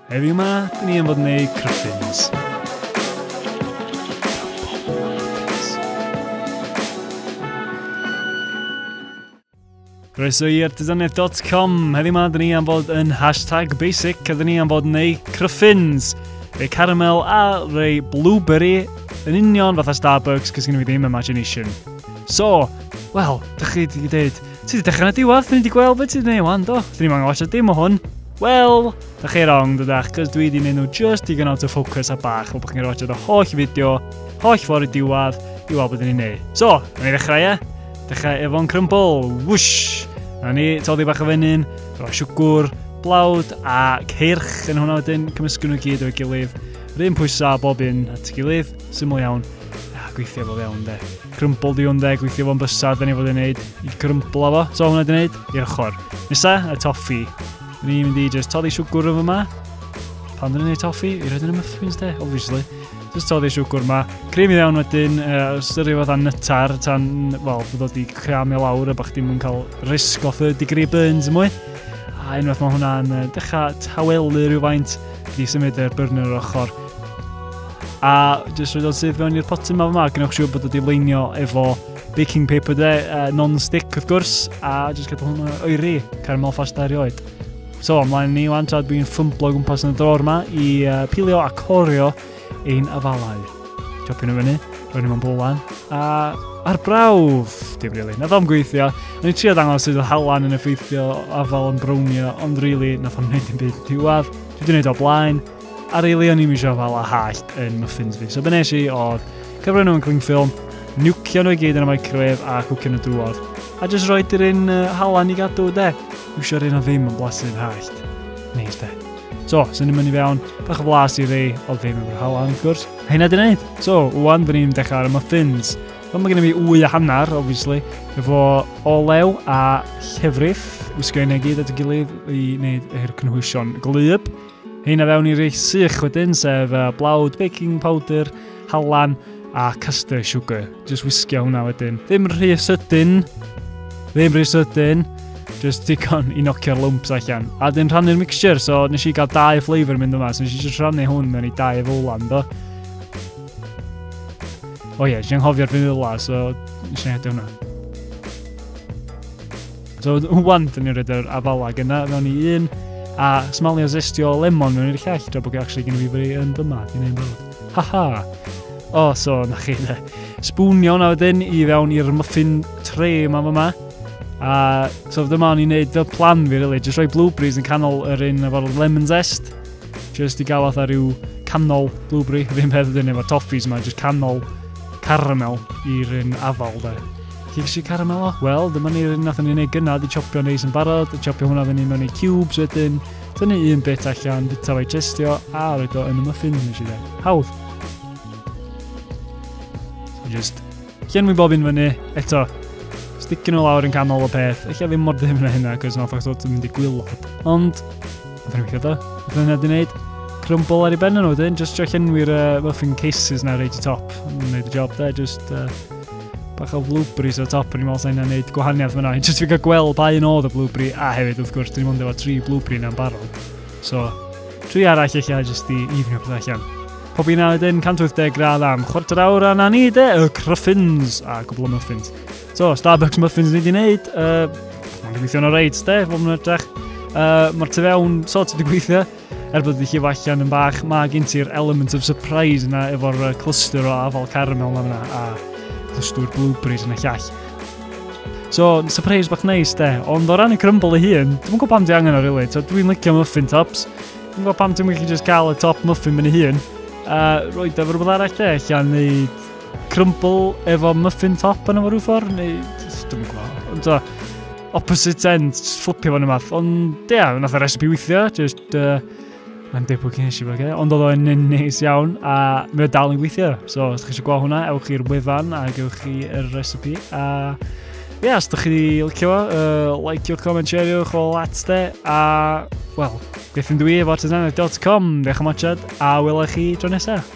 Heddiw yma, dyn ni yn fod yn neud cryffins. Croeso i artisanedd.com. Heddiw yma, dyn ni am fod yn #basic, a dyn ni am fod yn neud cryffins. Rei caramel a rei blueberry, yn union fatha Starbucks, cos gyda fi ddim imagination. So, wel, dych chi wedi dweud, ti wedi dechrau na diwedd, dyn ni wedi gweld beth ti wedi gwneud wan, do? Dyn ni'n angen watcha dim o hwn. Wel, dych chi wrong, dydach, cos dwi wedi gwneud nhw just i out of focus a bach, fel bod chi'n watcha y holl fideo, holl ffordd i diwedd, i weld beth dyn ni'n neud. So, na ni ddechrau, ie? Dechrau efo'n crumble, whoosh! Na ni, toddi bach o fenyn, ro siwgr, blawd a cyrch yn hwnna wedyn, cymysgu nhw gyd o'i gilydd. Yr un pwysa bob un at gilydd, syml iawn. Gweithio fo fewn, de. Crumble di hwn, de, gweithio fo'n bysad, dyn ni fod yn neud i crumble fo. So hwnna di neud i'r ochr. Nesa, y toffi. Dyn ni'n mynd i just toddi siwgr yma yma. Pan dyn ni'n neud toffi? I roed yn y muffins, de, obviously. Just toddi siwgr yma. Crym i ddewn wedyn, ystyrio fatha nytar, tan, wel, bod o di creamu lawr, a bach dim yn cael risg o third degree burns y mwy. A unwaith mae hwnna'n dechrau tawelu rhywfaint, di symud yr burner o'r ochr. A jyst roed o'n sydd fewn i'r potyn yma, gynnwch siŵr bod wedi leinio efo baking paper de, non-stick wrth gwrs, a jyst gadael hwnna oeri, caramel fast erioed. So, ymlaen ni wan, tra dwi'n ffymblo gwmpas yn y dror yma i pilio a corio ein afalau. Chopio nhw fyny, roed nhw'n bwlan, a ar brawf, dim rili, nath o'n gweithio. O'n i'n trio dangos sydd o halan yn effeithio afal yn brownio, ond rili, nath o'n neud yn byd diwedd. Dwi wedi neud o blaen. A rili o'n i'n misio fel a hallt yn muffins fi. So be nes i oedd cyfro nhw'n cling film, niwcio nhw i gyd yn y microwave a cwcio nhw drwodd. A jyst roed yr un halan i gadw, de. Wsio'r un o ddim yn blasu'n hallt. Neis, de. So, sy'n ni'n mynd i fewn, bach o flas i rei o ddim efo'r halan, wrth gwrs. Heina di wneud. So, wwan, fy ni'n dechrau ar y muffins. Fel mae gen i fi wy a hanner, obviously, efo olew a llefrith. Wisgo hynna gyd at y gilydd i wneud yr cynhwysion glyb. Heina fewn i rei sych wedyn, sef blawd, baking powder, halan a custard sugar. Just wisgio hwnna wedyn. Ddim rhy sydyn, just digon i nocio'r lumps allan. A dyn rhannu'r mixture, so nes i gael 2 flavour mynd yma, so nes i just rhannu hwn mewn i 2 fowlan, do. O ie, nes i'n hofio'r vanilla, so nes i'n heddi hwnna. So, wan, dyn ni'n rhaid yr afalag yna, fewn i un. A smalio zestio lemon mewn i'r llall, tra bod actually gen i fi fy yn byma, di wneud barod. Haha! O, so, na chi, de. Sbwnio hwnna wedyn i fewn i'r muffin tray yma fyma. A, so, dyma o'n i'n neud y plan fi, really. Just rhoi blueberries yn canol yr un efo'r lemon zest. Just i gael fatha rhyw canol blueberry. Ddim peth ydyn efo'r toffees yma, just canol caramel i'r un afal, de. Chi caramel o? Wel, dyma ni'r un nath ni'n neud gynna, di chopio neis yn barod, di chopio hwnna fyny mewn i cubes wedyn, dynnu un bit allan, bita fo'i gestio, a roed o yn y muffin, nes i dde. Hawdd. So just, llenwi bob un fyny, eto, sticio nhw lawr yn canol o peth, eich ddim mor ddim na hynna, cos nath o'ch yn mynd i gwylod. Ond, oedd yn weithio do, oedd yna di wneud crumble ar ei ben nhw wedyn, just trio llenwi'r muffin cases na reid i top, yn wneud y job de, just bach o blueberries o top, o'n i'n meddwl sa'n gwneud gwahaniaeth fyna. Just fi gael gweld pa un oedd y blueberry, a hefyd wrth gwrs, dyn ni'n mynd efo 3 blueberry na'n barod. So, 3 arall eich just i ifnio peth allan. Pob un wedyn, 180 gradd am 4 awr, a na ni de, y cryffins, a cwbl o muffins. So, Starbucks muffins ni di wneud, mae'n gweithio yn o reit, de, fo'n mwyn edrych. Mae'r tu fewn sort wedi gweithio, bod wedi llif allan yn bach, mae gen ti'r element of surprise yna efo'r cluster o afal caramel yna, a clustw'r blueberries yn y llall. So, surprise bach neis, de. Ond o ran y crumble ei hun, dwi'n gwybod pam di angen o, really. So, dwi'n licio muffin tops. Dwi'n gwybod pam dwi'n gallu just cael y top muffin mynd ei hun. Roed efo rhywbeth arall, de. Allan neud crumble efo muffin top yn efo rhyw ffordd, neu... Dwi'n gwybod. Ond, opposite end, just flipio fo'n y math. Ond, ia, nath y recipe weithio, just... Mae'n debwg i nes i fo, ond oedd o'n neis iawn, a mae'n dal yn gweithio. So, os ydych chi eisiau gweld hwnna, ewch i'r wefan a gewch chi yr recipe. A, ie, os ydych chi licio fo, likeiwch, comment, share'iwch o lats de. A, wel, gaethon dwi efo artisanedd.com, diolch am watchad, a welwch chi tro nesaf.